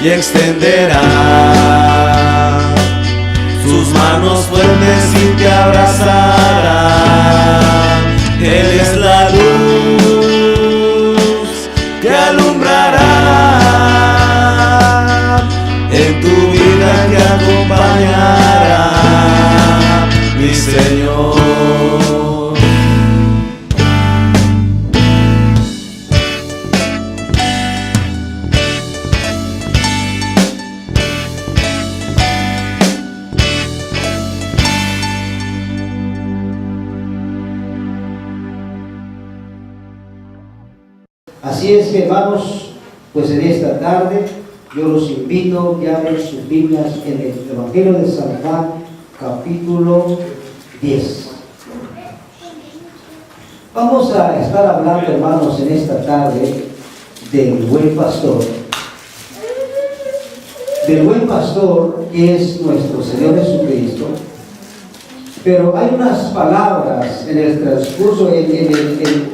y extenderá sus manos fuertes y te abrazará. Él es la luz que alumbrará en tu vida, que acompañará, mi Señor. Así es, hermanos, pues en esta tarde yo los invito que abran sus Biblias en el Evangelio de San Juan, capítulo 10. Vamos a estar hablando, hermanos, en esta tarde del buen pastor. Del buen pastor, que es nuestro Señor Jesucristo. Pero hay unas palabras en el transcurso, en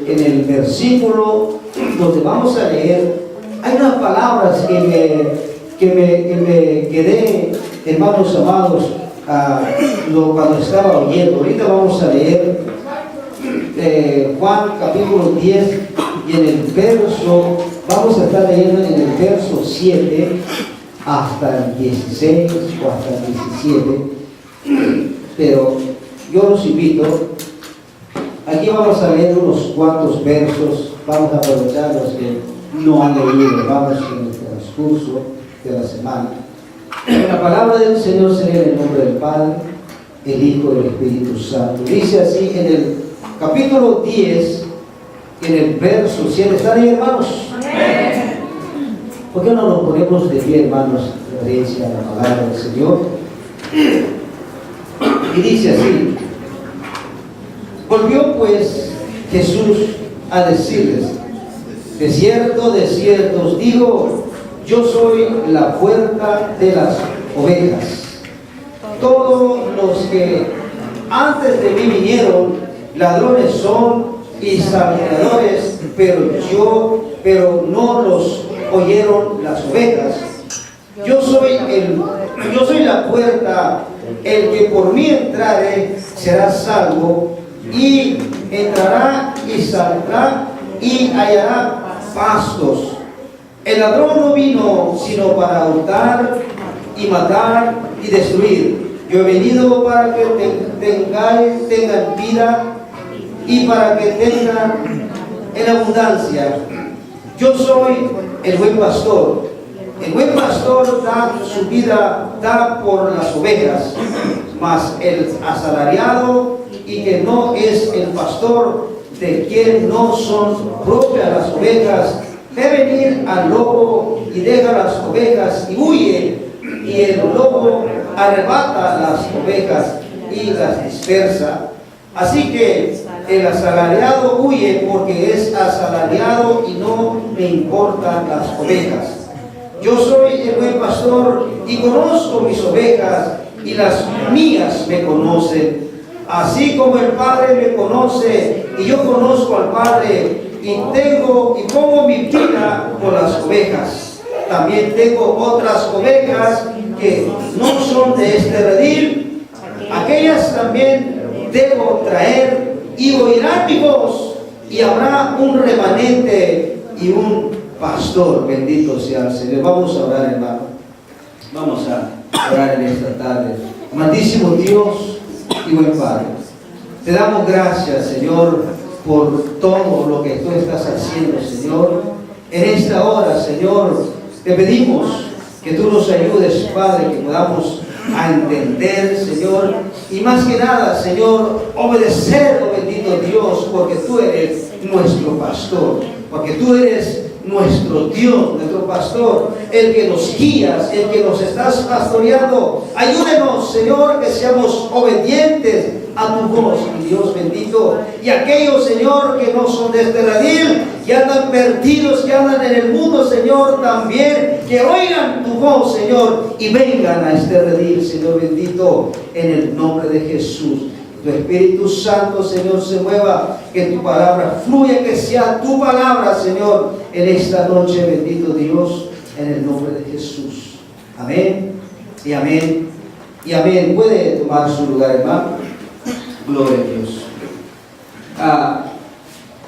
el versículo donde vamos a leer, hay unas palabras que me quedé, hermanos amados, cuando estaba oyendo. Ahorita vamos a leer Juan capítulo 10 y en el verso, vamos a estar leyendo en el verso 7 hasta el 16 o hasta el 17, pero yo los invito, aquí vamos a leer unos cuantos versos, vamos a aprovechar los que no han leído, vamos en el transcurso de la semana. La palabra del Señor será en el nombre del Padre, el Hijo y el Espíritu Santo. Dice así en el capítulo 10, en el verso 7, ¿están ahí, hermanos? Amén. ¿Por qué no nos ponemos de pie, hermanos, en reverencia a la palabra del Señor? Y dice así: volvió pues Jesús a decirles: de cierto os digo, yo soy la puerta de las ovejas. Todos los que antes de mí vinieron, ladrones son y salteadores, pero no los oyeron las ovejas. Yo soy la puerta. El que por mí entrare será salvo, y entrará y saldrá y hallará pastos. El ladrón no vino sino para hurtar y matar y destruir. Yo he venido para que tengan vida y para que tengan en abundancia. Yo soy el buen pastor. El buen pastor da su vida, da por las ovejas, mas el asalariado y que no es el pastor, de quien no son propias las ovejas, ve venir al lobo y deja las ovejas y huye, y el lobo arrebata las ovejas y las dispersa. Así que el asalariado huye porque es asalariado y no le importan las ovejas. Yo soy el buen pastor y conozco mis ovejas, y las mías me conocen. Así como el Padre me conoce y yo conozco al Padre, y pongo mi vida por las ovejas. También tengo otras ovejas que no son de este redil. Aquellas también debo traer, y oirán mi voz, y habrá un remanente y un pastor. Bendito sea el Señor. Vamos a orar, hermano. Vamos a orar en esta tarde. Amantísimo Dios y buen Padre, te damos gracias, Señor, por todo lo que tú estás haciendo, Señor. En esta hora, Señor, te pedimos que tú nos ayudes, Padre, que podamos a entender, Señor, y más que nada, Señor, obedecer, oh bendito Dios, porque tú eres nuestro pastor, porque tú eres nuestro Dios, nuestro pastor, el que nos guías, el que nos estás pastoreando. Ayúdenos, Señor, que seamos obedientes a tu voz, mi Dios bendito. Y aquellos, Señor, que no son de este redil, que andan perdidos, que andan en el mundo, Señor, también, que oigan tu voz, Señor, y vengan a este redil, Señor bendito, en el nombre de Jesús. Tu Espíritu Santo, Señor, se mueva, que tu palabra fluya, que sea tu palabra, Señor, en esta noche, bendito Dios. en el nombre de Jesús. Amén y amén y amén. Puede tomar su lugar, hermano. Gloria a Dios.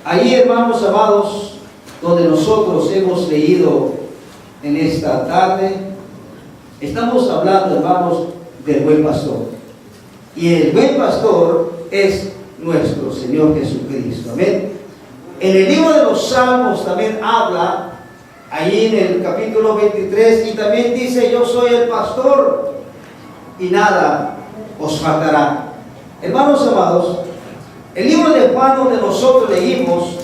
Ahí, hermanos amados, donde nosotros hemos leído en esta tarde, estamos hablando, hermanos, del buen pastor. Y el buen pastor es nuestro Señor Jesucristo. Amén. En el libro de los Salmos también habla, ahí en el capítulo 23, y también dice: yo soy el pastor y nada os faltará. Hermanos amados, el libro de Juan donde nosotros leímos,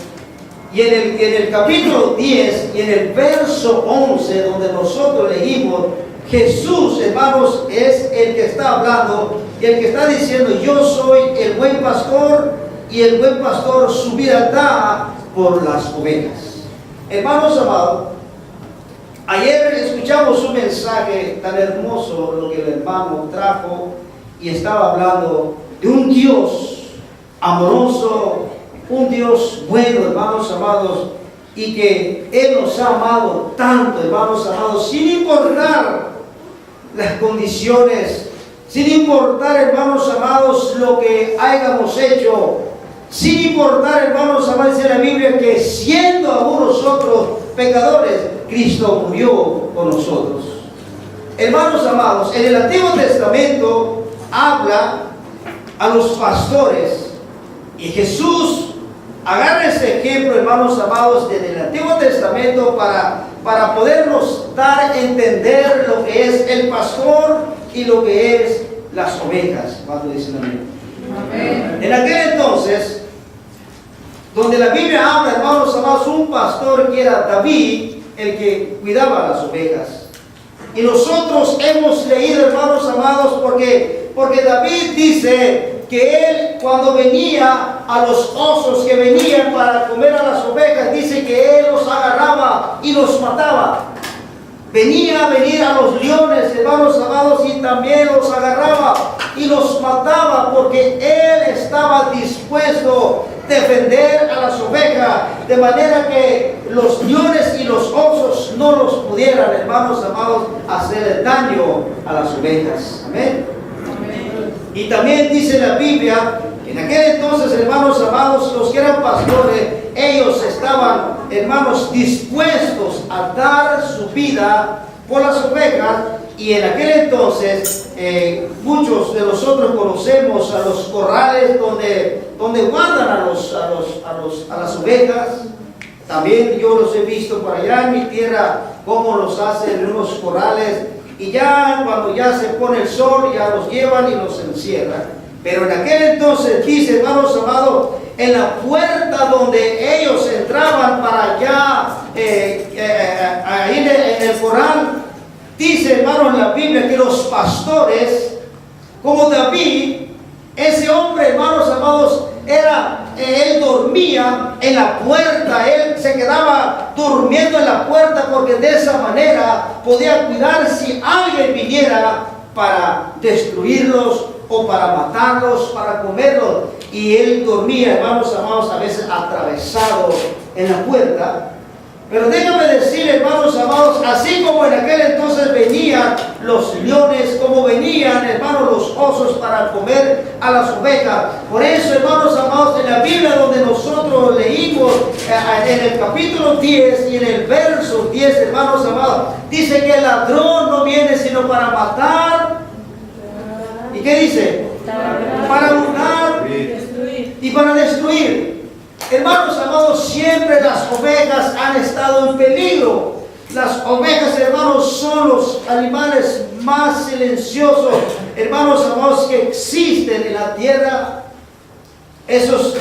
y en el capítulo 10 y en el verso 11 donde nosotros leímos, Jesús, hermanos, es el que está hablando y el que está diciendo: yo soy el buen pastor, y el buen pastor su vida da por las ovejas. Hermanos amados, ayer escuchamos un mensaje tan hermoso, lo que el hermano trajo, y estaba hablando de un Dios amoroso, un Dios bueno, hermanos amados, y que Él nos ha amado tanto, hermanos amados, sin importar las condiciones, sin importar, hermanos amados, lo que hayamos hecho, sin importar, hermanos amados, dice la Biblia que siendo aún nosotros pecadores, Cristo murió por nosotros. Hermanos amados, en el Antiguo Testamento habla a los pastores, y Jesús agarra ese ejemplo, hermanos amados, del Antiguo Testamento para podernos dar a entender lo que es el pastor y lo que es las ovejas. ¿Cuánto dicen amén? Amén. En aquel entonces, donde la Biblia habla, hermanos amados, un pastor que era David, el que cuidaba las ovejas. Y nosotros hemos leído, hermanos amados, porque David dice que él, cuando venía a los osos que venían para comer a las ovejas, dice que él los agarraba y los mataba. Venía a venir a los leones, hermanos amados, y también los agarraba y los mataba, porque él estaba dispuesto a defender a las ovejas, de manera que los leones y los osos no los pudieran, hermanos amados, hacer daño a las ovejas. Amén. Y también dice la Biblia, en aquel entonces, hermanos amados, los que eran pastores, ellos estaban, hermanos, dispuestos a dar su vida por las ovejas. Y en aquel entonces, muchos de nosotros conocemos a los corrales donde guardan a las ovejas. También yo los he visto por allá en mi tierra, cómo los hacen en unos corrales. Y ya cuando ya se pone el sol, ya los llevan y los encierran. Pero en aquel entonces, dice, hermanos amados, en la puerta donde ellos entraban para allá, ahí en el corral, dice, hermanos, en la Biblia que los pastores, como David, ese hombre, hermanos amados, él dormía en la puerta, él se quedaba durmiendo en la puerta, porque de esa manera podía cuidar si alguien viniera para destruirlos o para matarlos, para comerlos. Y él dormía, hermanos amados, a veces atravesado en la puerta. Pero déjame decir, hermanos amados, así como en aquel entonces venían los leones, como venían, hermanos, los osos para comer a las ovejas. Por eso, hermanos amados, en la Biblia donde nosotros leímos, en el capítulo 10 y en el verso 10, hermanos amados, dice que el ladrón no viene sino para matar. ¿Y qué dice? Para hurtar y para destruir. Hermanos amados, siempre las ovejas han estado en peligro. Las ovejas, hermanos, son los animales más silenciosos, hermanos amados, que existen en la tierra. Esos,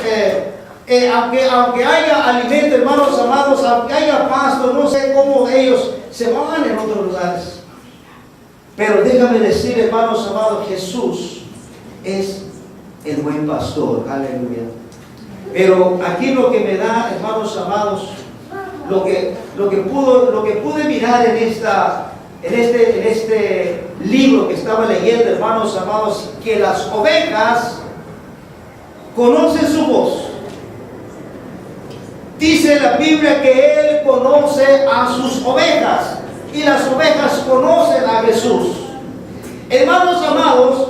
aunque haya alimento, hermanos amados, aunque haya pasto, no sé cómo ellos se van en otros lugares. Pero déjame decir, hermanos amados, Jesús es el buen pastor. Aleluya. Pero aquí lo que me da, hermanos amados, lo que pude mirar en este libro que estaba leyendo, hermanos amados, que las ovejas conocen su voz. Dice la Biblia que Él conoce a sus ovejas. y las ovejas conocen a Jesús. Hermanos amados,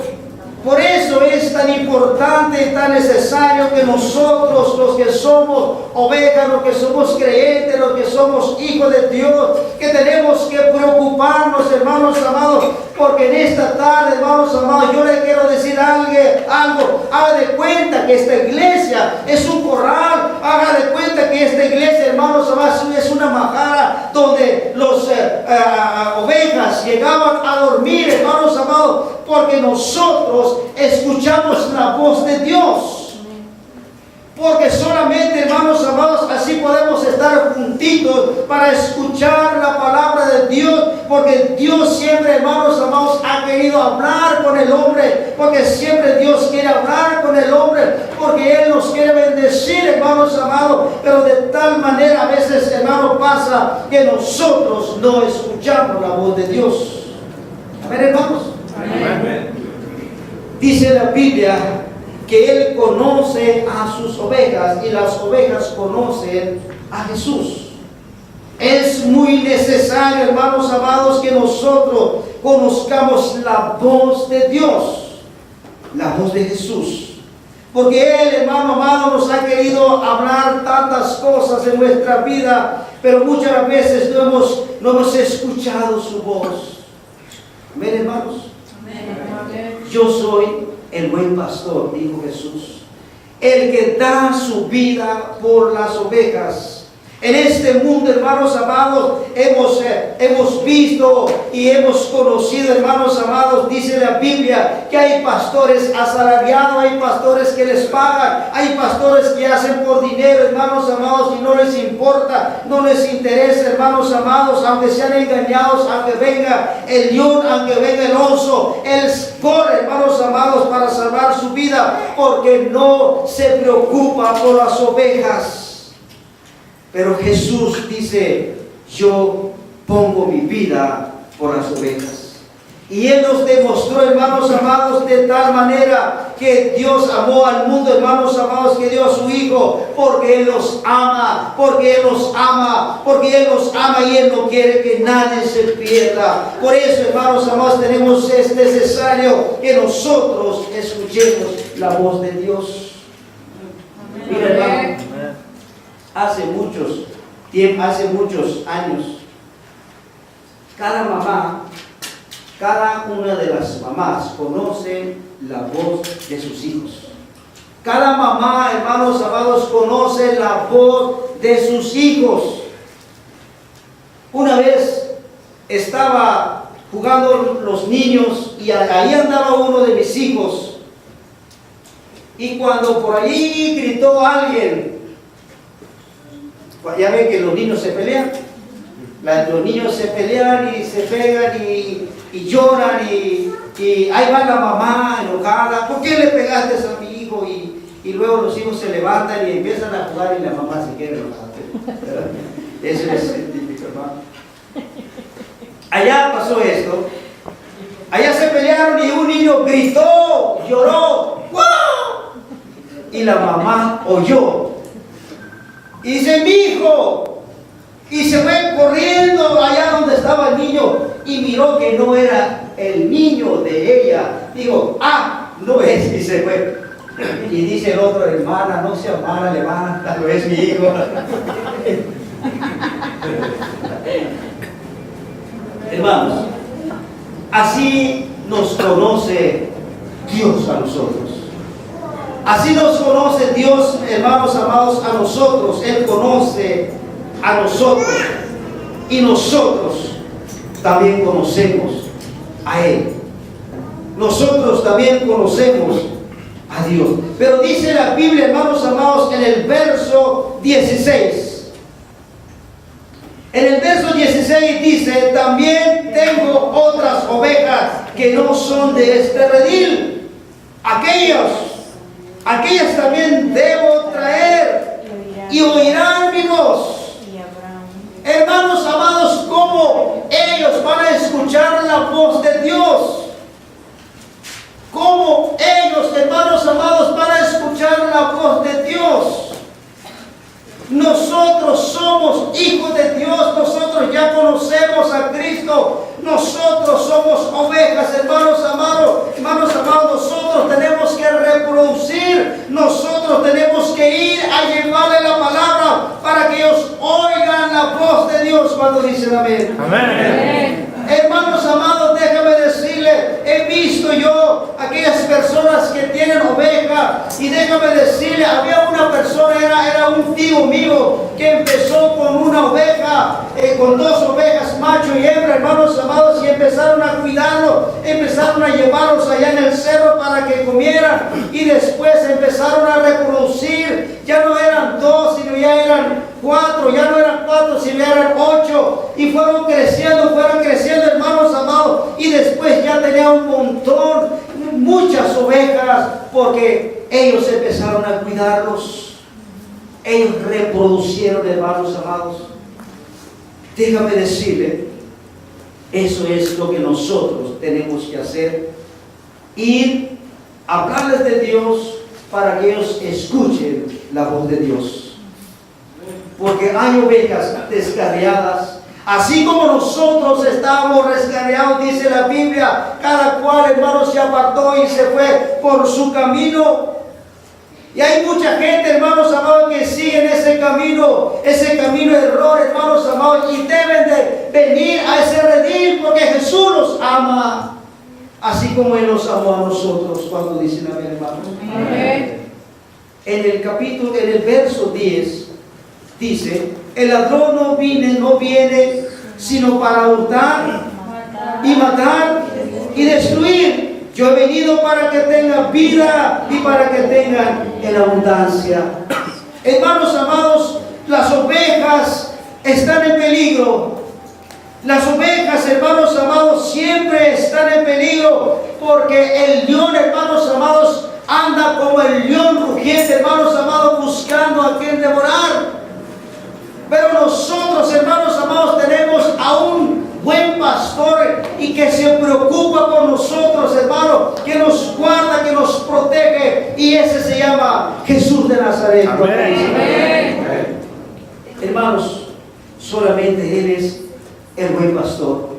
por eso es tan importante y tan necesario que nosotros, los que somos ovejas, los que somos creyentes, los que somos hijos de Dios, que tenemos que preocuparnos, hermanos amados, porque en esta tarde, hermanos amados, yo les quiero decir algo. Haga de cuenta que esta iglesia es un corral. Haga de cuenta que esta iglesia, hermanos amados, es una majada donde los ovejas llegaban a dormir, hermanos amados, porque nosotros escuchamos la voz de Dios. Porque solamente, hermanos amados, así podemos estar juntitos para escuchar la palabra de Dios. Porque Dios siempre, hermanos amados, ha querido hablar con el hombre. Porque siempre Dios quiere hablar con el hombre. Porque Él nos quiere bendecir, hermanos amados. Pero de tal manera a veces, hermano, pasa que nosotros no escuchamos la voz de Dios. Amén, hermanos. Amén. Dice la Biblia que Él conoce a sus ovejas y las ovejas conocen a Jesús. Es muy necesario, hermanos amados, que nosotros conozcamos la voz de Dios, la voz de Jesús. Porque Él, hermano amado, nos ha querido hablar tantas cosas en nuestra vida, pero muchas veces no hemos escuchado su voz. Amén, hermanos. Amén. Yo soy el buen pastor, dijo Jesús, el que da su vida por las ovejas. En este mundo, hermanos amados, hemos visto y hemos conocido, hermanos amados, dice la Biblia, que hay pastores asalariados, hay pastores que les pagan, hay pastores que hacen por dinero, hermanos amados, y no les importa, no les interesa, hermanos amados, aunque sean engañados, aunque venga el león, aunque venga el oso, él corre, hermanos amados, para salvar su vida, porque no se preocupa por las ovejas. Pero Jesús dice, yo pongo mi vida por las ovejas. Y Él nos demostró, hermanos amados, de tal manera que Dios amó al mundo, hermanos amados, que dio a su Hijo, porque Él los ama, porque Él los ama, porque Él los ama y Él no quiere que nadie se pierda. Por eso, hermanos amados, es necesario que nosotros escuchemos la voz de Dios. Mira, hermano, hace muchos años, cada una de las mamás conoce la voz de sus hijos. Cada mamá, hermanos amados, conoce la voz de sus hijos. Una vez estaba jugando los niños y ahí andaba uno de mis hijos. Y cuando por allí gritó alguien, ya ven que los niños se pelean. Los niños se pelean y se pegan y lloran y ahí va la mamá enojada. ¿Por qué le pegaste a mi hijo? Y luego los hijos se levantan y empiezan a jugar y la mamá se queda enojada. Eso es el típico, hermano. Allá pasó esto. Allá se pelearon y un niño gritó, lloró. ¡Wow! Y la mamá oyó. Y dice, mi hijo. Y se fue corriendo allá donde estaba el niño y miró que no era el niño de ella. Digo, no es, y se fue. Y dice el otro, hermana, no sea mala, hermana, no es mi hijo. Hermanos, así nos conoce Dios a nosotros. Así nos conoce Dios, hermanos amados, a nosotros. Él conoce a nosotros y nosotros también conocemos a Él. Nosotros también conocemos a Dios. Pero dice la Biblia, hermanos amados, en el verso 16. En el verso 16 dice, también tengo otras ovejas que no son de este redil. Aquellas también debo traer y oirán mi voz. Hermanos amados, ¿cómo ellos van a escuchar la voz de Dios? ¿Cómo ellos, hermanos amados, van a escuchar la voz de Dios? Nosotros somos hijos de Dios, nosotros ya conocemos a Cristo. Dios cuando dicen amén. Amén. Hermanos amados, déjame decirle, he visto yo aquellas personas que tienen oveja, y déjame decirle, había una persona, era un tío mío, que empezó con una oveja, con 2 ovejas, macho y hembra, hermanos amados, y empezaron a cuidarlo, empezaron a llevarlos allá en el cerro para que comieran, y después empezaron a reproducir. Ya no eran 2, sino ya eran 4, ya no eran 4, sino ya eran 8, y fueron creciendo, hermanos amados, y después ya tenía un montón, muchas ovejas, porque ellos empezaron a cuidarlos, ellos reproducieron, hermanos amados. Déjame decirle, eso es lo que nosotros tenemos que hacer, ir a hablarles de Dios para que ellos escuchen la voz de Dios, porque hay ovejas descarriadas. Así como nosotros estábamos rescarriados, dice la Biblia, cada cual, hermano, se apartó y se fue por su camino. Y hay mucha gente, hermanos amados, que siguen ese camino de error, hermanos amados, y deben de venir a ese redil, porque Jesús los ama, así como Él nos amó a nosotros, cuando dicen amén, hermanos. Amén. En el verso 10, dice: el ladrón no viene sino para hurtar y matar y destruir. Yo he venido para que tengan vida y para que tengan en abundancia. Hermanos amados, las ovejas están en peligro. Las ovejas, hermanos amados, siempre están en peligro, porque el león, hermanos amados, anda como el león rugiente, hermanos amados, buscando a quien devorar. Pero nosotros, hermanos amados, tenemos a un buen pastor y que se preocupa por nosotros, hermanos, que nos guarda, que nos protege, y ese se llama Jesús de Nazaret. Amén. Amén. Hermanos, solamente Él es el buen pastor.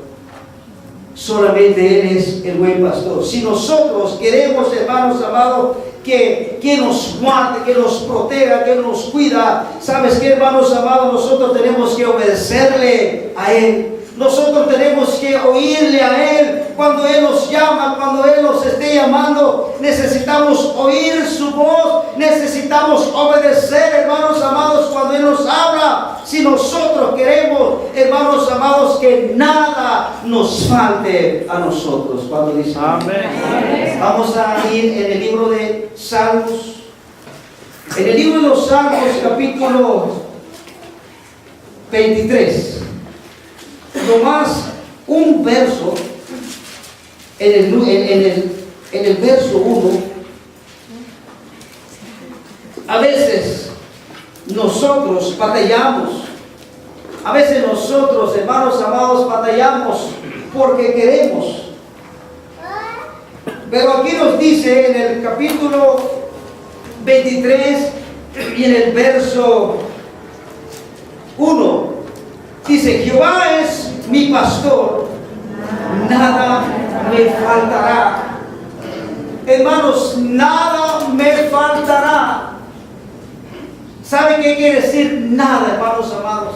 Solamente Él es el buen pastor. Si nosotros queremos, hermanos amados, que nos guarde, que nos proteja, que nos cuida, ¿sabes qué, hermanos amados? Nosotros tenemos que obedecerle a Él. Nosotros tenemos que oírle a Él cuando Él nos llama, cuando Él nos esté llamando. Necesitamos oír su voz, necesitamos obedecer, hermanos amados, cuando Él nos habla. Si nosotros queremos, hermanos amados, que nada nos falte a nosotros, cuando dice amén. Vamos a ir en el libro de Salmos. En el libro de los Salmos, capítulo 23. Nomás un verso, en el verso 1, a veces nosotros batallamos, a veces nosotros, hermanos amados, batallamos porque queremos. Pero aquí nos dice en el capítulo 23 y en el verso 1, dice: Jehová es mi pastor, nada me faltará. Hermanos, nada me faltará. ¿Saben qué quiere decir nada, hermanos amados?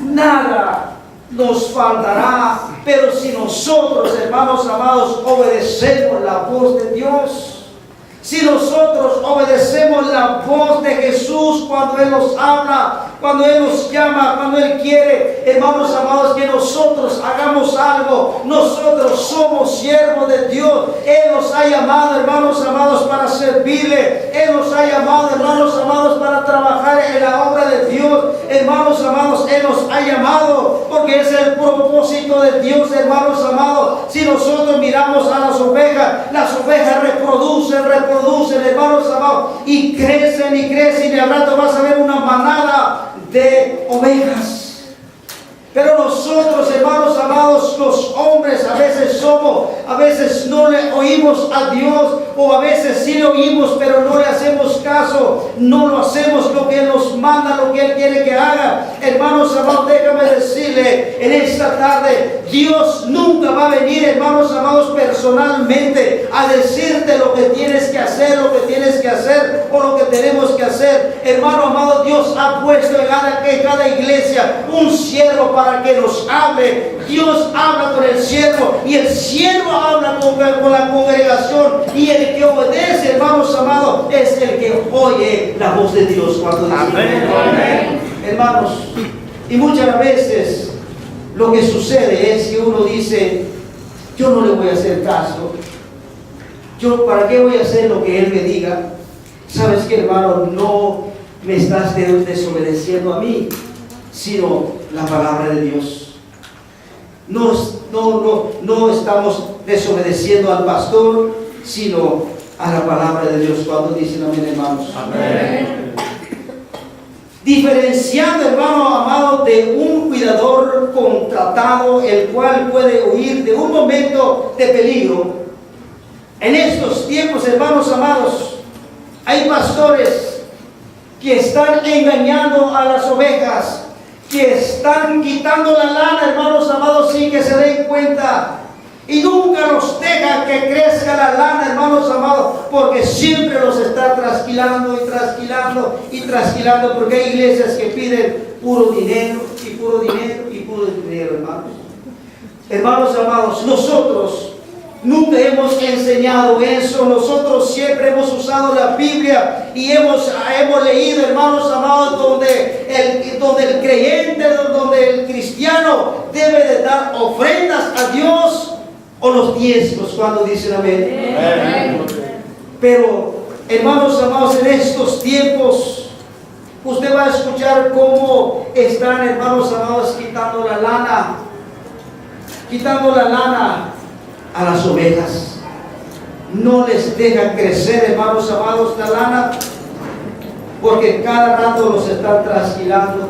Nada nos faltará. Pero si nosotros, hermanos amados, obedecemos la voz de Dios, si nosotros obedecemos la voz de Jesús cuando Él nos habla, cuando Él nos llama, cuando Él quiere, hermanos amados, que nosotros hagamos algo, nosotros somos siervos de Dios. Él nos ha llamado, hermanos amados, para servirle. Él nos ha llamado, hermanos amados, para trabajar en la obra de Dios. Hermanos amados, Él nos ha llamado porque es el propósito de Dios, hermanos amados. Si nosotros miramos a las ovejas reproducen, hermanos amados, y crecen, y al rato vas a ver una manada de ovejas. Pero nosotros, hermanos amados, los hombres a veces no le oímos a Dios, o a veces sí le oímos, pero no le hacemos caso, no lo hacemos lo que Él nos manda, lo que Él quiere que haga. Hermanos amados, déjame decirle en esta tarde, Dios nunca va a venir, hermanos amados, personalmente a decirte lo que tienes que hacer, o lo que tenemos que hacer. Hermano amado, Dios ha puesto en cada iglesia un siervo para que nos hable. Dios habla con el siervo y el siervo habla con la congregación, y el que obedece, hermanos amados, es el que oye la voz de Dios cuando dice amén. Hermanos, y muchas veces lo que sucede es que uno dice: yo no le voy a hacer caso. Yo, ¿para qué voy a hacer lo que Él me diga? ¿Sabes qué, hermano? No me estás desobedeciendo a mí, sino la palabra de Dios. No estamos desobedeciendo al pastor, sino a la palabra de Dios. Cuando dicen amén, hermanos. Amén. Diferenciando, hermano amado, de un cuidador contratado, el cual puede huir de un momento de peligro. En estos tiempos, hermanos amados, hay pastores que están engañando a las ovejas, que están quitando la lana, hermanos amados, sin que se den cuenta. Y nunca los dejan que crezca la lana, hermanos amados, porque siempre los está trasquilando y trasquilando y trasquilando, porque hay iglesias que piden puro dinero y puro dinero y puro dinero, hermanos. Hermanos amados, nosotros nunca hemos enseñado eso. Nosotros siempre hemos usado la Biblia y hemos leído, hermanos amados, donde el creyente, donde el cristiano debe de dar ofrendas a Dios o los diezmos, cuando dicen amén. Amén. Pero, hermanos amados, en estos tiempos usted va a escuchar cómo están, hermanos amados, quitando la lana a las ovejas. No les dejan crecer, hermanos amados, la lana, porque cada rato los están trasquilando.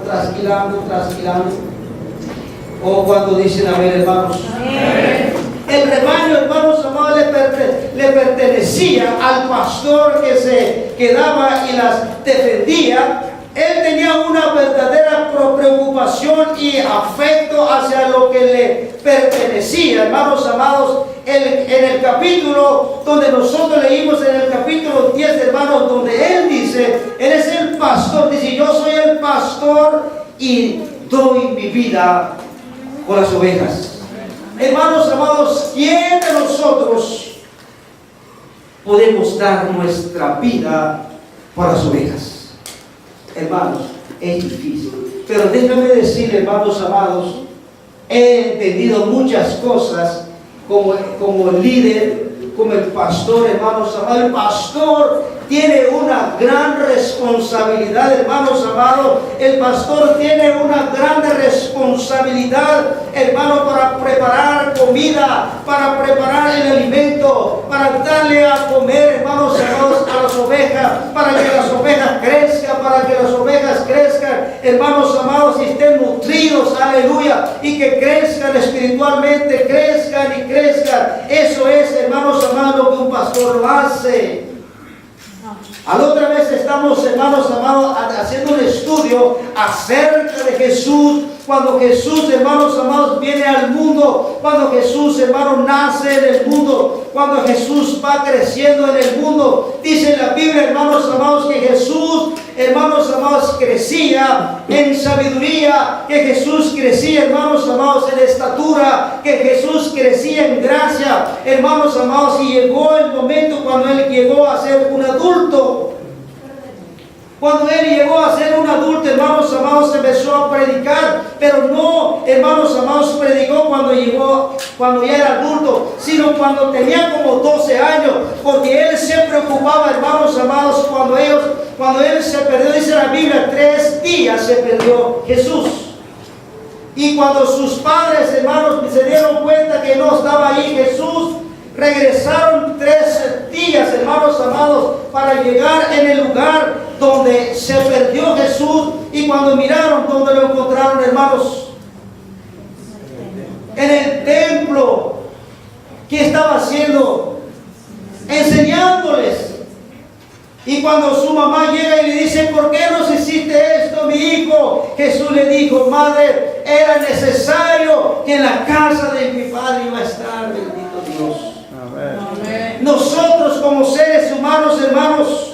O cuando dicen amén, hermanos. Amén. El rebaño, hermanos amados, le pertenecía al pastor que se quedaba y las defendía. Él tenía una verdadera preocupación y afecto hacia lo que le pertenecía, hermanos amados. En el capítulo donde nosotros leímos, en el capítulo 10, hermanos, donde él dice, él es el pastor, dice: yo soy el pastor y doy mi vida por las ovejas. Hermanos amados, ¿quién de nosotros podemos dar nuestra vida por las ovejas? Hermanos, es difícil. Pero déjame decirle, hermanos amados, he entendido muchas cosas como líder, como el pastor, hermanos amados. El pastor tiene una gran responsabilidad, hermanos amados. El pastor tiene una gran responsabilidad, hermano, para preparar comida, para preparar el alimento, para darle a comer, hermanos amados, a las ovejas, para que las ovejas crezcan, hermanos amados, y estén nutridos, aleluya, y que crezcan espiritualmente, crezcan. Eso es, hermanos amados, lo que un pastor hace. A la otra vez estamos, hermanos amados, haciendo un estudio acerca de Jesús. Cuando Jesús, hermanos amados, viene al mundo, cuando Jesús, hermanos, nace en el mundo, cuando Jesús va creciendo en el mundo, dice la Biblia, hermanos amados, que Jesús, hermanos amados, crecía en sabiduría, que Jesús crecía, hermanos amados, en estatura, que Jesús crecía en gracia, hermanos amados, y llegó el momento cuando Él llegó a ser un adulto. Cuando Él llegó a ser un adulto, hermanos amados, empezó a predicar, pero no, hermanos amados, predicó cuando ya era adulto, sino cuando tenía como 12 años, porque Él se preocupaba, hermanos amados, cuando Él se perdió, dice la Biblia, 3 días se perdió Jesús. Y cuando sus padres, hermanos, se dieron cuenta que no estaba ahí Jesús, regresaron 3 días, hermanos amados, para llegar en el lugar donde se perdió Jesús. Y cuando miraron, donde lo encontraron, hermanos, en el templo. ¿Qué estaba haciendo? Enseñándoles. Y cuando su mamá llega y le dice: ¿por qué nos hiciste esto, mi hijo? Jesús le dijo: madre, era necesario que en la casa de mi padre iba a estar, bendito Dios. Amén. Nosotros como seres humanos, hermanos,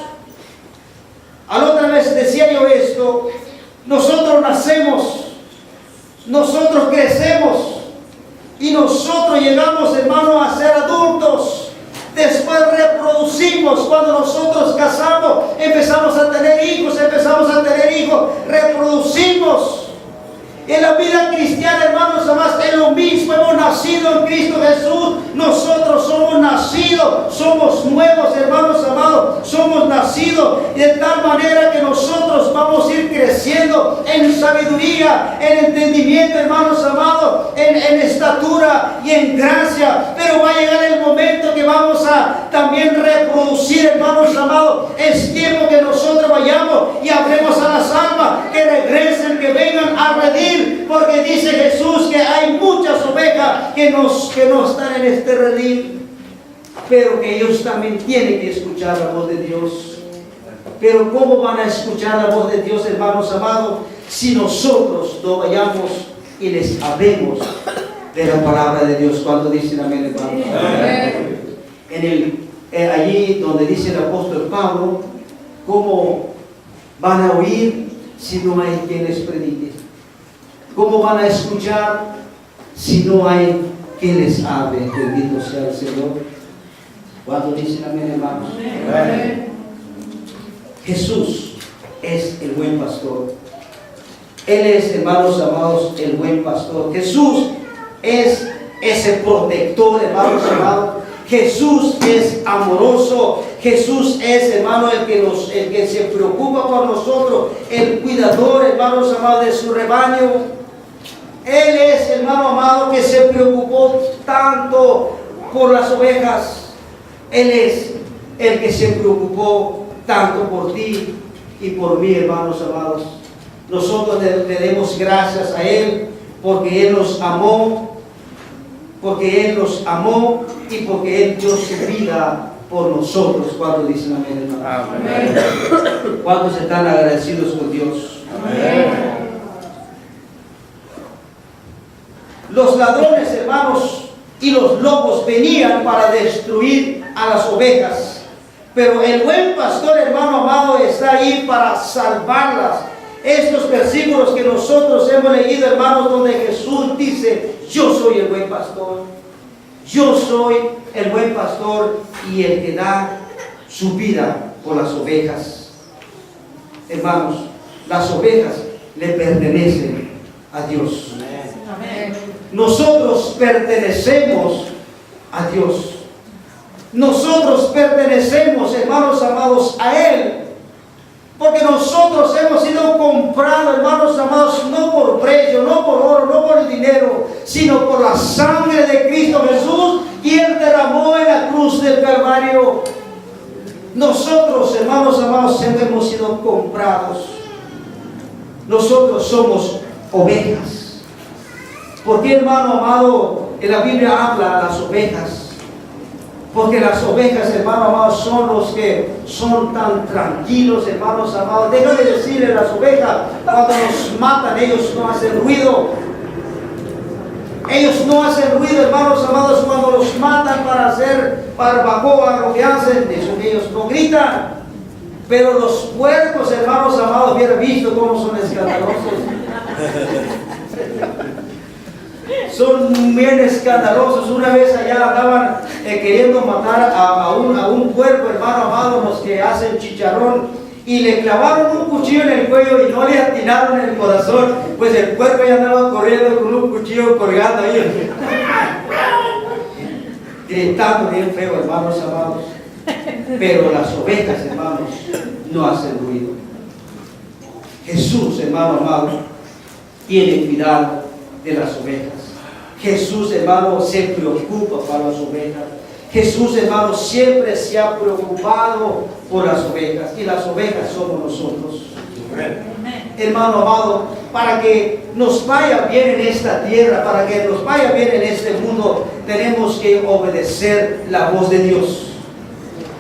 nosotros crecemos y nosotros llegamos, hermano, a ser adultos. Después reproducimos. Cuando nosotros casamos, empezamos a tener hijos, reproducimos. En la vida cristiana, hermanos amados, es lo mismo. Hemos nacido en Cristo Jesús. Nosotros somos nacidos, somos nuevos, hermanos amados. Somos nacidos de tal manera que nosotros vamos a ir creciendo en sabiduría, en entendimiento, hermanos amados, en estatura y en gracia. Pero va a llegar el momento que vamos a también reproducir, hermanos amados. Es tiempo que nosotros vayamos y hablemos a las almas que regresen, que vengan a redimir. Porque dice Jesús que hay muchas ovejas que no están en este redil, pero que ellos también tienen que escuchar la voz de Dios. Pero ¿cómo van a escuchar la voz de Dios, hermanos amados, si nosotros no vayamos y les hablemos de la palabra de Dios? Cuando dicen amén, hermanos. Allí donde dice el apóstol Pablo, ¿cómo van a oír si no hay quien les predique? ¿Cómo van a escuchar si no hay quien les hable? Bendito sea el Señor. Cuando dicen amén, hermanos. Amén. Jesús es el buen pastor. Él es, hermanos amados, el buen pastor. Jesús es ese protector, hermanos amados. Jesús es amoroso. Jesús es, hermano, el que se preocupa por nosotros, el cuidador, hermanos amados, de su rebaño. Él es, hermano amado, que se preocupó tanto por las ovejas. Él es el que se preocupó tanto por ti y por mí, hermanos amados. Nosotros le demos gracias a Él porque Él nos amó, y porque Él dio su vida por nosotros. Cuando dicen amén, hermanos. Amén. ¿Cuántos están agradecidos con Dios? Amén. Los ladrones, hermanos, y los lobos venían para destruir a las ovejas, pero el buen pastor, hermano amado, está ahí para salvarlas. Estos versículos que nosotros hemos leído, hermanos, donde Jesús dice: yo soy el buen pastor, yo soy el buen pastor y el que da su vida por las ovejas. Hermanos, las ovejas le pertenecen a Dios. Amén. Nosotros pertenecemos a Dios. Nosotros pertenecemos, hermanos amados, a Él. Porque nosotros hemos sido comprados, hermanos amados, no por precio, no por oro, no por el dinero, sino por la sangre de Cristo Jesús, quien derramó en la cruz del Calvario. Nosotros, hermanos amados, hemos sido comprados. Nosotros somos ovejas. ¿Por qué, hermano amado, en la Biblia habla de las ovejas? Porque las ovejas, hermano amado, son los que son tan tranquilos, hermanos amados. Déjame decirle, las ovejas, cuando nos matan, ellos no hacen ruido. Ellos no hacen ruido, hermanos amados, cuando los matan para hacer barbacoa, lo que hacen, ellos no gritan. Pero los puercos, hermanos amados, hubieran visto cómo son escandalosos. Son bien escandalosos. Una vez allá andaban queriendo matar a un puerco, hermano amado, los que hacen chicharrón, y le clavaron un cuchillo en el cuello y no le atinaron en el corazón. Pues el puerco ya andaba corriendo con un cuchillo colgando ahí, gritando bien feo, hermanos amados. Pero las ovejas, hermanos, no hacen ruido. Jesús, hermano amado, tiene cuidado de las ovejas. Jesús, hermano, se preocupa por las ovejas. Jesús, hermano, siempre se ha preocupado por las ovejas, y las ovejas somos nosotros. Amén. Hermano amado, para que nos vaya bien en esta tierra, para que nos vaya bien en este mundo, tenemos que obedecer la voz de Dios.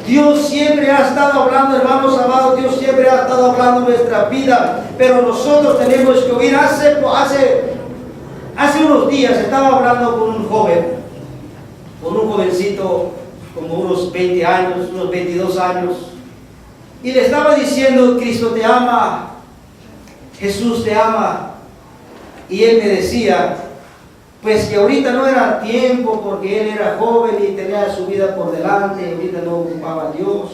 Dios siempre ha estado hablando, hermanos amados, Dios siempre ha estado hablando en nuestra vida, pero nosotros tenemos que oír. Hace unos días estaba hablando con un jovencito, como unos 20 años, unos 22 años, y le estaba diciendo: Cristo te ama, Jesús te ama, y él me decía, pues que ahorita no era tiempo porque él era joven y tenía su vida por delante y ahorita no ocupaba a Dios.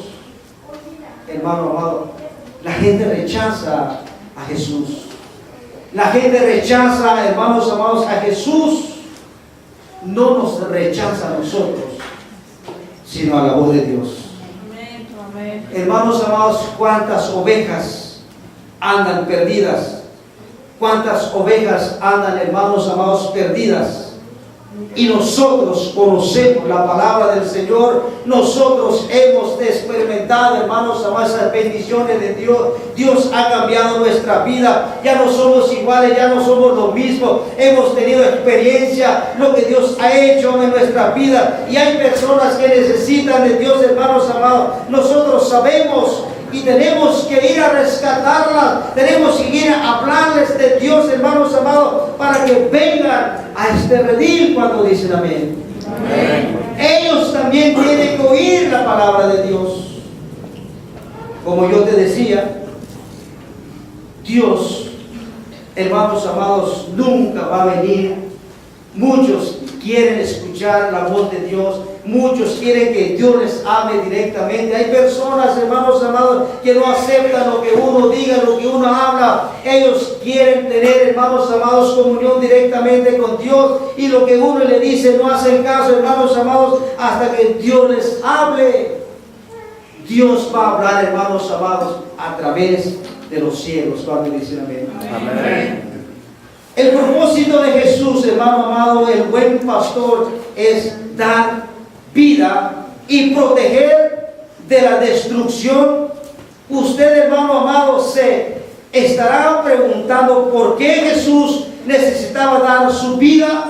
Hermano amado, la gente rechaza a Jesús. La gente rechaza, hermanos amados, a Jesús. No nos rechaza a nosotros, sino a la voz de Dios. Amén. Hermanos amados, cuántas ovejas andan perdidas. Cuántas ovejas andan, hermanos amados, perdidas. Y nosotros conocemos la palabra del Señor. Nosotros hemos experimentado, hermanos amados, las bendiciones de Dios. Dios ha cambiado nuestra vida. Ya no somos iguales, ya no somos lo mismo. Hemos tenido experiencia, lo que Dios ha hecho en nuestra vida. Y hay personas que necesitan de Dios, hermanos amados. Nosotros sabemos y tenemos que ir a rescatarlas. Tenemos que ir a hablarles de Dios, hermanos amados, para que vengan a este redil cuando dicen amén. Amén. Ellos también tienen que oír la palabra de Dios. Como yo te decía, Dios, hermanos amados, nunca va a venir. Muchos quieren escuchar la voz de Dios. Muchos quieren que Dios les hable directamente. Hay personas, hermanos amados, que no aceptan lo que uno diga, lo que uno habla. Ellos quieren tener, hermanos amados, comunión directamente con Dios. Y lo que uno le dice no hacen caso, hermanos amados, hasta que Dios les hable. Dios va a hablar, hermanos amados, a través de los cielos, cuando dicen amén. Amén. El propósito de Jesús, hermano amado, el buen pastor, es dar vida y proteger de la destrucción. Usted, hermano amado, se estará preguntando por qué Jesús necesitaba dar su vida.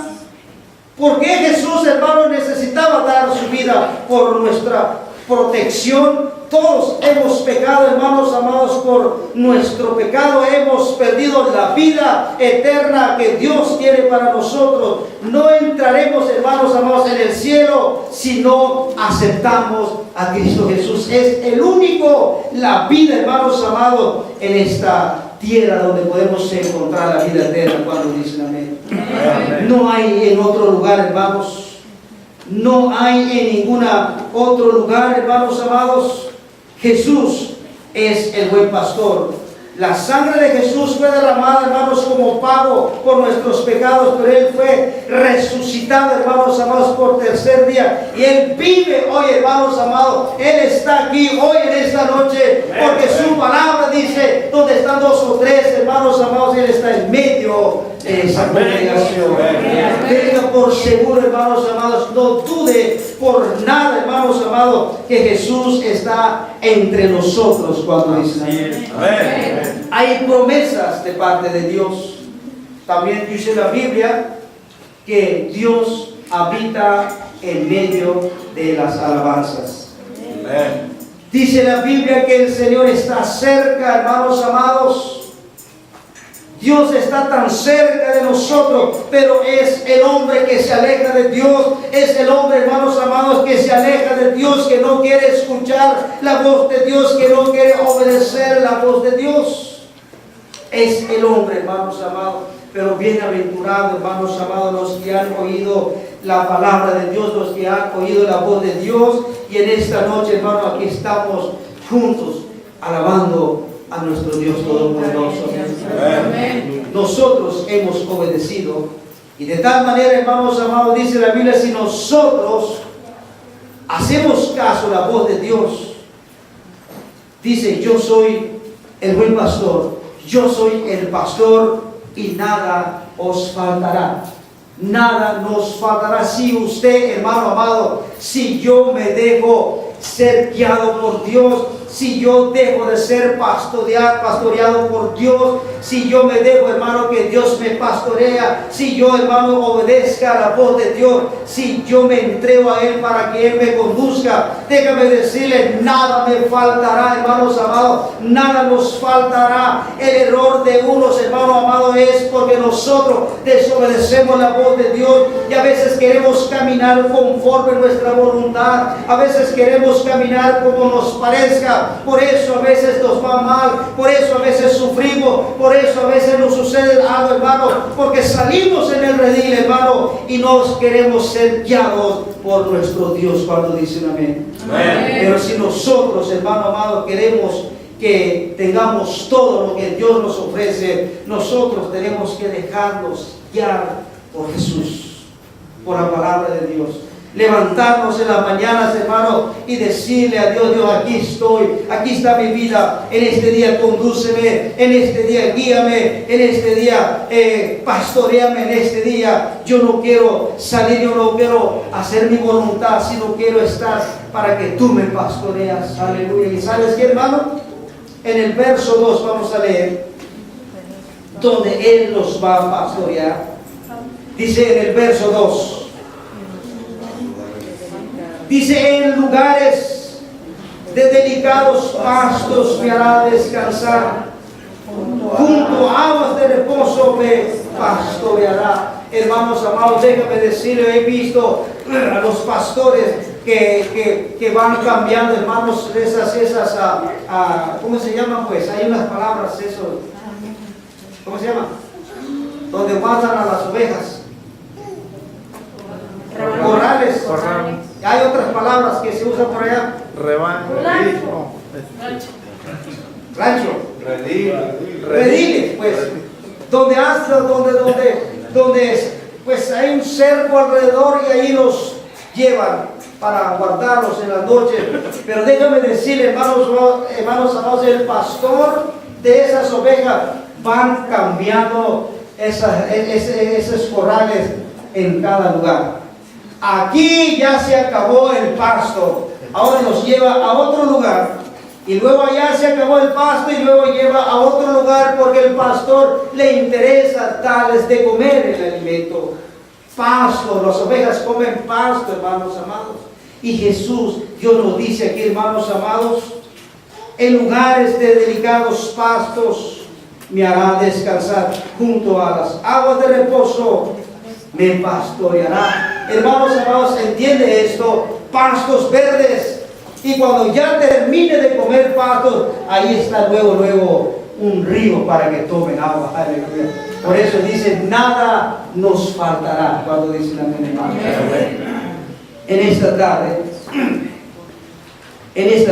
¿Por qué Jesús, hermano, necesitaba dar su vida? Por nuestra protección. Todos hemos pecado, hermanos amados, por nuestro pecado hemos perdido la vida eterna que Dios tiene para nosotros. No entraremos, hermanos amados, en el cielo si no aceptamos a Cristo Jesús. Es el único, la vida, hermanos amados, en esta tierra donde podemos encontrar la vida eterna cuando dicen amén. Amén. No hay en otro lugar, hermanos. No hay en ningún otro lugar, hermanos amados. Jesús es el buen pastor. La sangre de Jesús fue derramada, hermanos, como pago por nuestros pecados, pero Él fue resucitado, hermanos amados, por tercer día. Y Él vive hoy, hermanos amados. Él está aquí hoy en esta noche, porque su palabra dice, donde están dos o tres, hermanos amados, Él está en medio de esa congregación. Tenga por seguro, hermanos amados, no dude por nada, hermanos amados, que Jesús está entre nosotros cuando dice amén. Hay promesas de parte de Dios. También dice la Biblia que Dios habita en medio de las alabanzas. Amén. Dice la Biblia que el Señor está cerca, hermanos amados. Dios está tan cerca de nosotros, pero es el hombre que se aleja de Dios, es el hombre, hermanos amados, que se aleja de Dios, que no quiere escuchar la voz de Dios, que no quiere obedecer la voz de Dios. Es el hombre, hermanos amados, pero bienaventurado, hermanos amados, los que han oído la palabra de Dios, los que han oído la voz de Dios, y en esta noche, hermanos, aquí estamos juntos, alabando a nuestro Dios Todopoderoso. Amén. Nosotros hemos obedecido, y de tal manera, hermanos amados, dice la Biblia, si nosotros hacemos caso a la voz de Dios, dice, yo soy el buen pastor, yo soy el pastor y nada os faltará. Nada nos faltará. Si usted, hermano amado, si yo me dejo ser guiado por Dios, si yo dejo de ser pastoreado por Dios, si yo me dejo, hermano, que Dios me pastorea, si yo, hermano, obedezca a la voz de Dios, si yo me entrego a Él para que Él me conduzca, déjame decirle, nada me faltará, hermanos amados, nada nos faltará. El error de unos, hermano amado, es porque nosotros desobedecemos la voz de Dios y a veces queremos caminar conforme nuestra voluntad, a veces queremos caminar como nos parezca, vida. Por eso a veces nos va mal, por eso a veces sufrimos, por eso a veces nos sucede algo, hermano, porque salimos en el redil, hermano, y nos queremos ser guiados por nuestro Dios cuando dicen amén. Amén. Pero si nosotros, hermano amado, queremos que tengamos todo lo que Dios nos ofrece, nosotros tenemos que dejarnos guiar por Jesús, por la palabra de Dios. Levantarnos en las mañanas, hermano, y decirle a Dios: Dios, aquí estoy, aquí está mi vida, en este día condúceme, en este día guíame, en este día pastoreame, en este día yo no quiero salir, yo no quiero hacer mi voluntad, sino quiero estar para que tú me pastoreas. Aleluya. ¿Y sabes qué, hermano? En el verso 2 vamos a leer donde Él nos va a pastorear. Dice en el verso 2, dice: en lugares de delicados pastos me hará descansar, junto a aguas de reposo me pastoreará. Hermanos amados, déjame decirle, he visto a los pastores que van cambiando, hermanos, esas ¿cómo se llaman? Pues hay unas palabras, eso, ¿cómo se llama? Donde matan a las ovejas. Corrales. Hay otras palabras que se usan por allá. Rancho. Rediles, pues. Donde pues hay un cerco alrededor y ahí los llevan para guardarlos en la noche. Pero déjame decirle, hermanos amados, el pastor de esas ovejas van cambiando esos corrales en cada lugar. Aquí ya se acabó el pasto, ahora nos lleva a otro lugar, y luego allá se acabó el pasto y luego lleva a otro lugar, porque el pastor le interesa darles de comer el alimento. Pasto, las ovejas comen pasto, hermanos amados. Y Jesús, Dios nos dice aquí, hermanos amados: en lugares de delicados pastos me hará descansar, junto a las aguas de reposo me pastoreará. Hermanos amados, entiende esto: pastos verdes. Y cuando ya termine de comer pastos, ahí está luego un río para que tomen agua. Aleluya. Por eso dice: nada nos faltará. Cuando dicen amén, hermanos. En esta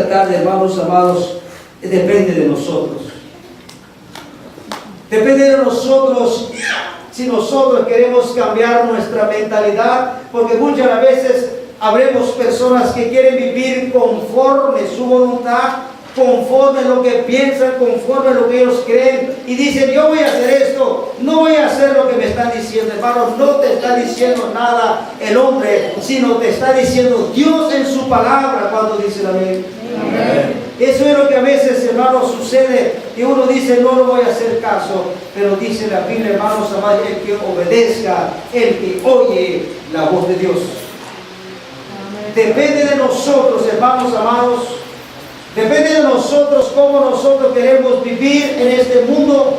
tarde, hermanos amados, depende de nosotros. Depende de nosotros si nosotros queremos cambiar nuestra mentalidad, porque muchas veces habremos personas que quieren vivir conforme su voluntad, conforme lo que piensan, conforme lo que ellos creen, y dicen: yo voy a hacer esto, no voy a hacer lo que me están diciendo. Hermano, no te está diciendo nada el hombre, sino te está diciendo Dios en su palabra, cuando dice amén. Amén. Eso es lo que a veces, hermanos, sucede, que uno dice: no voy a hacer caso, pero dice la Biblia, hermanos amados, el que obedezca, el que oye la voz de Dios. Depende de nosotros, hermanos amados, depende de nosotros cómo nosotros queremos vivir en este mundo.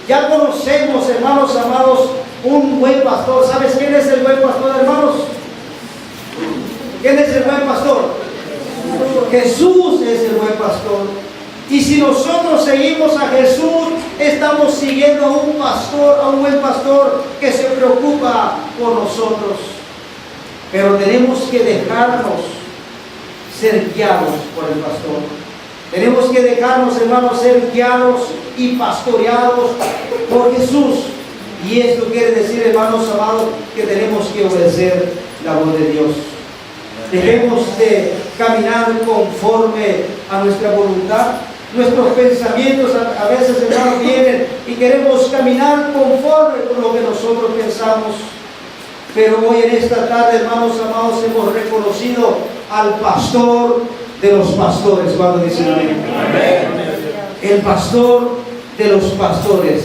Ya conocemos, hermanos amados, un buen pastor. ¿Sabes quién es el buen pastor, hermanos? ¿Quién es el buen pastor? Jesús es el buen pastor. Y si nosotros seguimos a Jesús, estamos siguiendo a un pastor, a un buen pastor que se preocupa por nosotros. Pero tenemos que dejarnos ser guiados por el pastor. Tenemos que dejarnos, hermanos, ser guiados y pastoreados por Jesús. Y esto quiere decir, hermanos amados, que tenemos que obedecer la voz de Dios. Debemos de caminar conforme a nuestra voluntad. Nuestros pensamientos a veces, hermanos, vienen y queremos caminar conforme con lo que nosotros pensamos. Pero hoy en esta tarde, hermanos amados, hemos reconocido al pastor de los pastores, cuando dicen amén. El pastor de los pastores,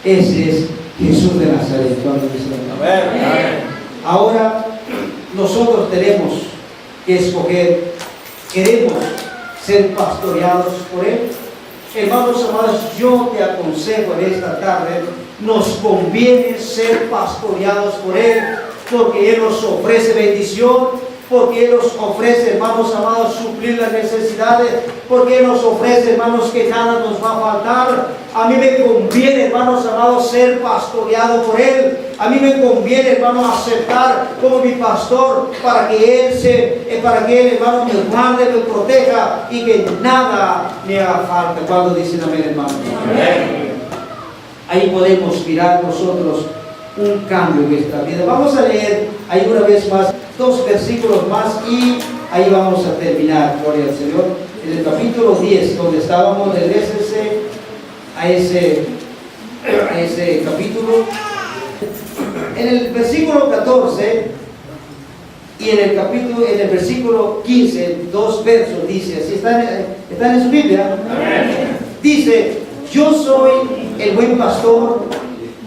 ese es Jesús de Nazaret, cuando dicen amén. Ahora nosotros tenemos que escoger, queremos ser pastoreados por Él. Hermanos amados, yo te aconsejo en esta tarde, nos conviene ser pastoreados por Él, porque Él nos ofrece bendición, porque Él nos ofrece, hermanos amados, suplir las necesidades, porque Él nos ofrece, hermanos, que nada nos va a faltar. A mí me conviene, hermanos amados, ser pastoreado por Él. A mí me conviene, hermanos, aceptar como mi pastor para que Él, hermano, me guarde, me proteja y que nada me haga falta. Cuando dicen amén, hermanos. Amén. Ahí podemos mirar nosotros un cambio en nuestra vida. Vamos a leer ahí una vez más 2 versículos más y ahí vamos a terminar, gloria al Señor. En el capítulo 10, donde estábamos, regrésese a ese capítulo. En el versículo 14 y en el versículo 15, 2 versos, dice así, ¿están en su Biblia? Amén. Dice: yo soy el buen pastor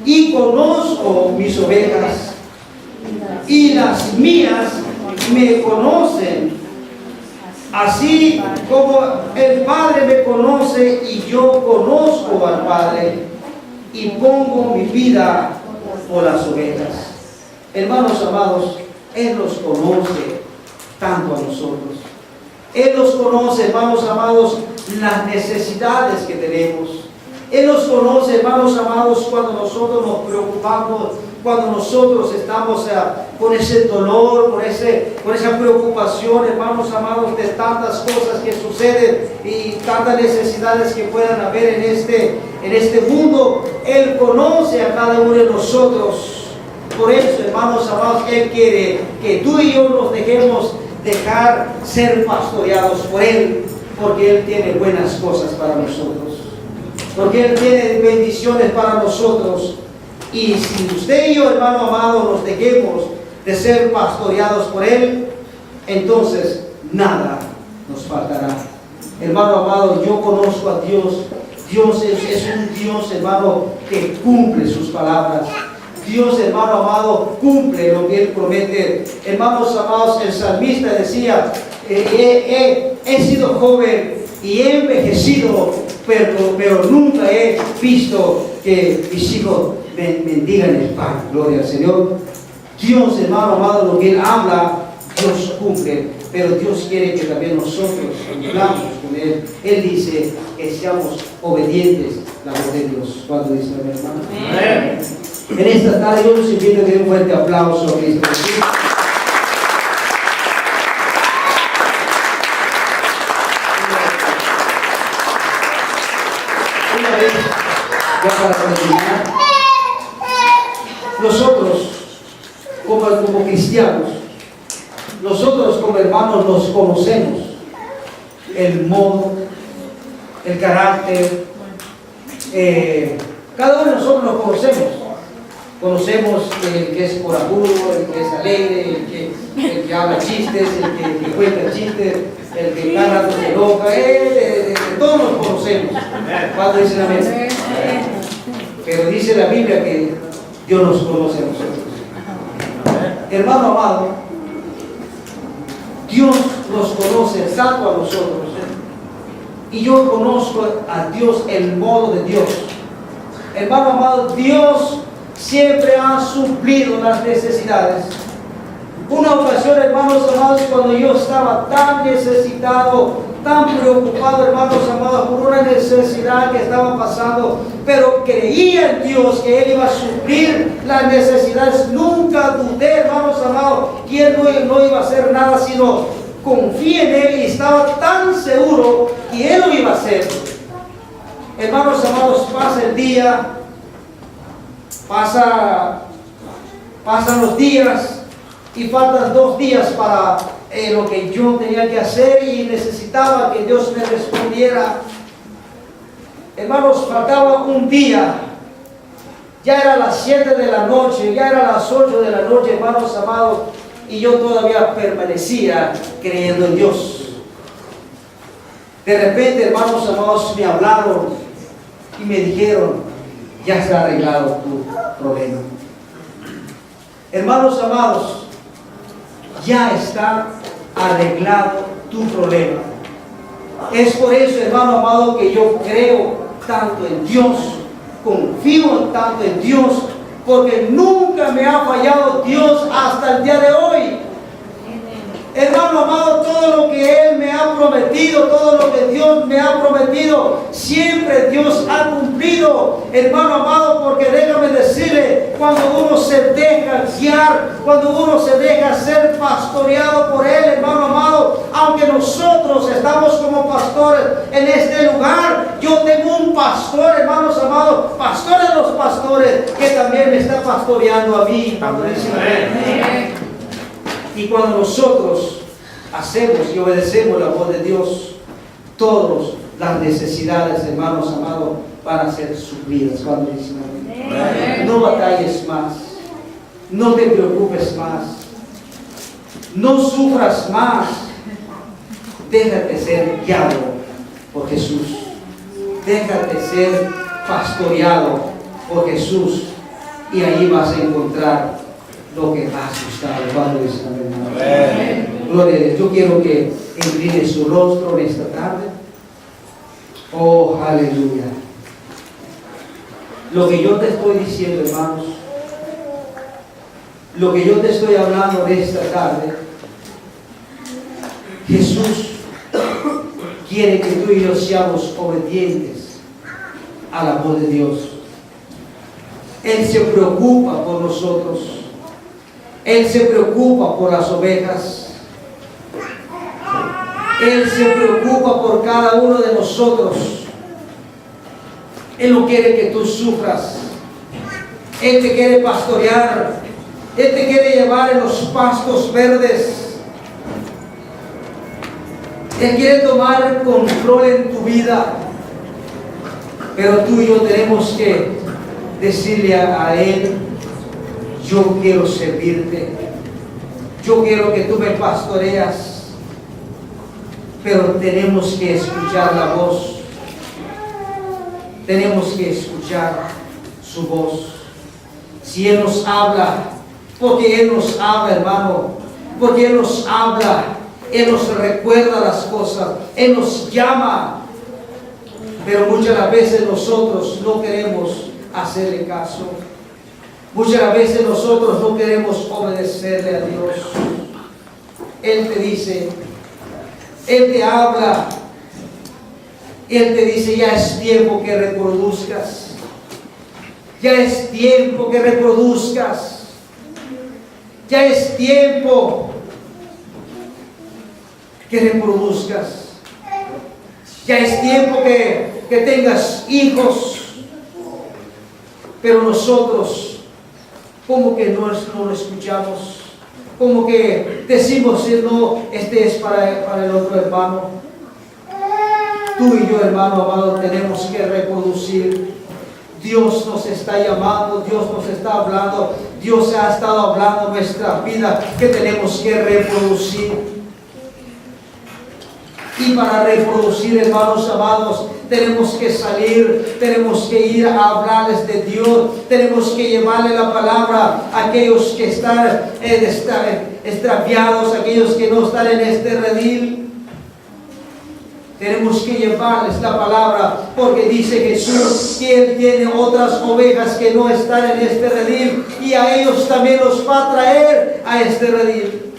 y conozco mis ovejas, y las mías me conocen, así como el Padre me conoce y yo conozco al Padre, y pongo mi vida por las ovejas. Hermanos amados, Él nos conoce tanto a nosotros. Él nos conoce, hermanos amados, las necesidades que tenemos. Él nos conoce, hermanos amados, cuando nosotros nos preocupamos, cuando nosotros estamos con ese dolor, con esa preocupación, hermanos amados, de tantas cosas que suceden y tantas necesidades que puedan haber en este mundo. Él conoce a cada uno de nosotros. Por eso, hermanos amados, Él quiere que tú y yo nos dejar ser pastoreados por Él, porque Él tiene buenas cosas para nosotros. Porque Él tiene bendiciones para nosotros. Y si usted y yo, hermano amado, nos dejemos de ser pastoreados por Él, entonces nada nos faltará. Hermano amado, yo conozco a Dios. Dios es un Dios, hermano, que cumple sus palabras. Dios, hermano amado, cumple lo que Él promete. Hermanos amados, el salmista decía: he sido joven y he envejecido, pero nunca he visto que mis hijos bendigan el pan. Gloria al Señor. Dios, hermano amado, lo que Él habla, Dios cumple, pero Dios quiere que también nosotros cumplamos con Él. Él dice que seamos obedientes a la voz de Dios. ¿Cuándo dice mi hermano? Amén. En esta tarde yo los invito a que den un fuerte aplauso a Cristo. Una vez, ya para terminar, nosotros como cristianos, nosotros como hermanos nos conocemos el modo, el carácter, cada uno de nosotros nos conocemos el que es corajudo, el que es alegre, el que habla chistes, el que cuenta chistes, el que cada rato se enoja, todos nos conocemos. Cuando dicen amén. Pero dice la Biblia que Dios nos conoce a nosotros. Hermano amado, Dios nos conoce tanto a nosotros. Y yo conozco a Dios, el modo de Dios. Hermano amado, Dios siempre ha suplido las necesidades. Una ocasión, hermanos amados, cuando yo estaba tan necesitado, tan preocupado, hermanos amados, por una necesidad que estaba pasando, pero creía en Dios que Él iba a suplir las necesidades. Nunca dudé, hermanos amados, que Él no iba a hacer nada, sino confié en Él y estaba tan seguro que Él lo iba a hacer. Hermanos amados, pasa el día, pasan los días y faltan 2 días para lo que yo tenía que hacer y necesitaba que Dios me respondiera. Hermanos, faltaba un día, ya era las 7 de la noche, ya era las 8 de la noche, hermanos amados, y yo todavía permanecía creyendo en Dios. De repente, hermanos amados, me hablaron y me dijeron: ya está arreglado tu problema. Hermanos amados, ya está arreglado tu problema. Es por eso, hermano amado, que yo creo tanto en Dios, confío tanto en Dios, porque nunca me ha fallado Dios hasta el día de hoy. Hermano amado, todo lo que Él me ha prometido, todo lo que Dios me ha prometido, siempre Dios ha cumplido, hermano amado, porque déjame decirle, cuando uno se deja guiar, cuando uno se deja ser pastoreado por Él, hermano amado, aunque nosotros estamos como pastores en este lugar, yo tengo un pastor, hermanos amados, pastor de los pastores, que también me está pastoreando a mí. Amén. Y cuando nosotros hacemos y obedecemos la voz de Dios, todas las necesidades, hermanos amados, van a ser suplidas. Cuando dicen amén. No batalles más, no te preocupes más, no sufras más. Déjate ser guiado por Jesús, déjate ser pastoreado por Jesús, y ahí vas a encontrar lo que has buscado. Cuando dicen amén. Gloria a Dios. Yo quiero que incline su rostro en esta tarde. Oh, aleluya. Lo que yo te estoy diciendo, hermanos, lo que yo te estoy hablando de esta tarde, Jesús quiere que tú y yo seamos obedientes a la voz de Dios. Él se preocupa por nosotros. Él se preocupa por las ovejas. Él se preocupa por cada uno de nosotros. Él no quiere que tú sufras. Él te quiere pastorear. Él te quiere llevar en los pastos verdes. Él quiere tomar control en tu vida. Pero tú y yo tenemos que decirle a Él: yo quiero servirte, yo quiero que tú me pastoreas, pero tenemos que escuchar la voz, tenemos que escuchar su voz. Si Él nos habla, porque Él nos habla, hermano, porque Él nos habla, Él nos recuerda las cosas, Él nos llama, pero muchas las veces nosotros no queremos hacerle caso. Muchas veces nosotros no queremos obedecerle a Dios. Él te dice, Él te habla, Él te dice: ya es tiempo que reproduzcas. Ya es tiempo que reproduzcas. Ya es tiempo que reproduzcas. Ya es tiempo que tengas hijos. Pero nosotros como que no lo escuchamos, como que decimos: no, este es para el otro hermano. Tú y yo, hermano amado, tenemos que reproducir. Dios nos está llamando, Dios nos está hablando, Dios ha estado hablando en nuestra vida que tenemos que reproducir. Y para reproducir, hermanos amados, tenemos que salir, tenemos que ir a hablarles de Dios, tenemos que llevarle la palabra a aquellos que están extraviados, a aquellos que no están en este redil. Tenemos que llevarles la palabra, porque dice Jesús que Él tiene otras ovejas que no están en este redil, y a ellos también los va a traer a este redil.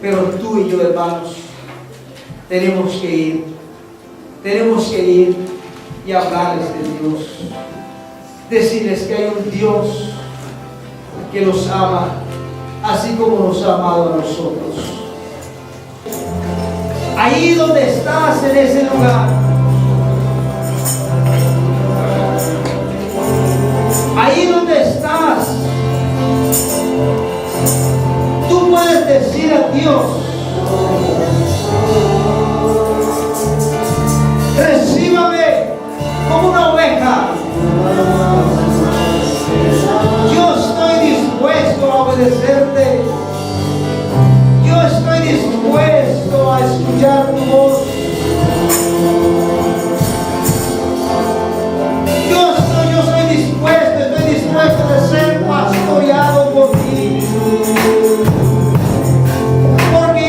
Pero tú y yo, hermanos, tenemos que ir y hablarles de Dios, decirles que hay un Dios que los ama, así como nos ha amado a nosotros. Ahí donde estás, en ese lugar, ahí donde estás, tú puedes decir a Dios: recíbame como una oveja. Yo estoy dispuesto a obedecerte. Yo estoy dispuesto a escuchar tu voz. Yo soy dispuesto de ser pastoreado por ti. Porque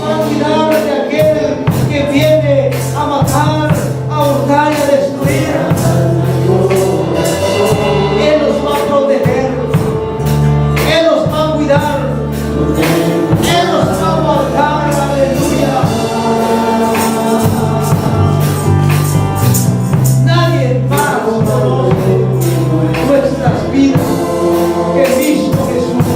va a cuidar de aquel que viene a matar, a hurtar y a destruir. Él nos va a proteger, Él nos va a cuidar, Él nos va a guardar. Aleluya. Nadie más conoce nuestras vidas que Cristo Jesús.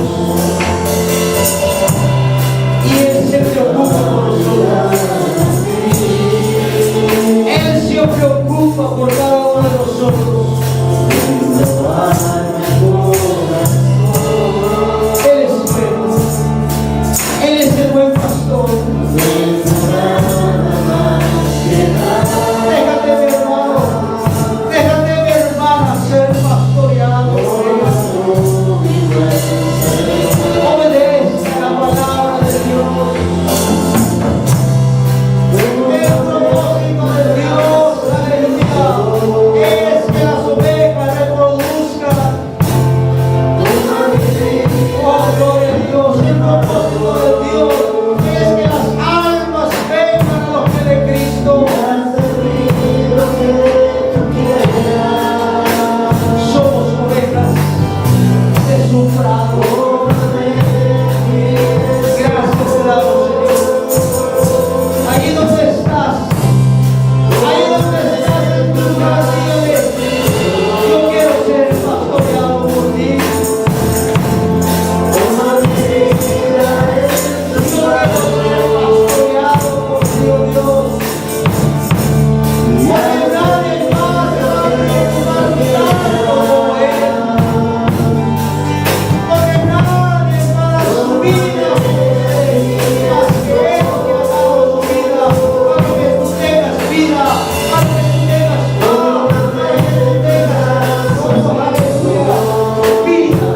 Y Él se preocupa por nosotros. Él se preocupa por cada uno de nosotros. Él es bueno. Él es el buen pastor. Déjate, mi hermano, déjate, mi hermana, ser pastoreado por Él. Obedece a la palabra de Dios. El propósito de Dios, aleluya, es que las ovejas reproduzcan. Oh, gloria a Dios. El propósito de Dios es que las almas vengan a los pies de Cristo. Somos ovejas de su prado. Gracias te damos, Señor. Ahí donde estás en tu lugar, dígale: yo quiero ser pastoreado por ti. Yo quiero ser pastoreado por ti, oh Dios. Porque nadie más se va a preocupar tanto como Él. Porque nadie para su vida más que Él que ha dado su vida, para que tú tengas vida, para que tú tengas paz, para que tú tengas gozo, aleluya, vida.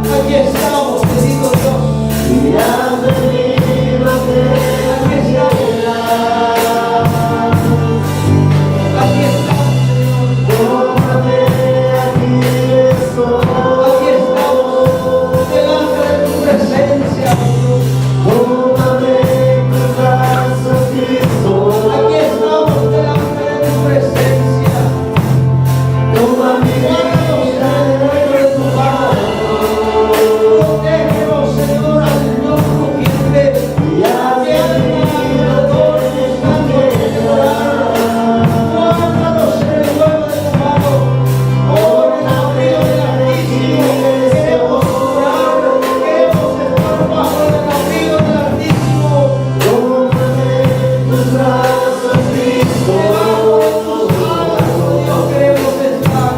Aquí estamos, bendito Dios. Aquí estamos. Aquí estamos, Señor. Aquí estamos delante de tu presencia, Dios. Aquí estamos delante de tu presencia. Guárdanos en el nombre de tu mano. Protégenos, Señor, al Dios rugiente. Que alrededor buscando devorar. Guárdanos en el huevo de tu mano. Oh, en el abrigo del Altísimo. Queremos orar, queremos estar bajo el abrigo del Altísimo. Debajo de tus alas, oh Dios, queremos estar.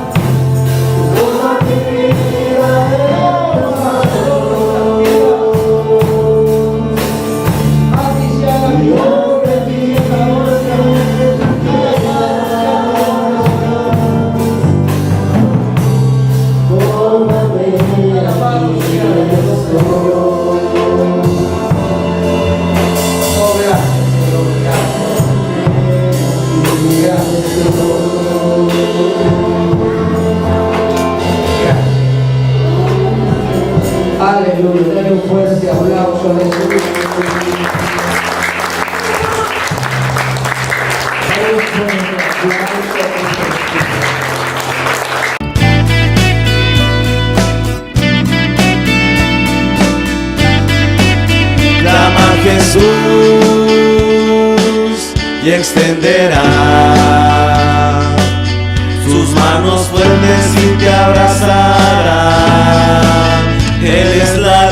Aleluya, dale un fuerte aplauso a Jesús. Dale un fuerte aplauso a Jesús. Clama a Jesús y extenderá sus manos fuertes y te abrazará. Él es la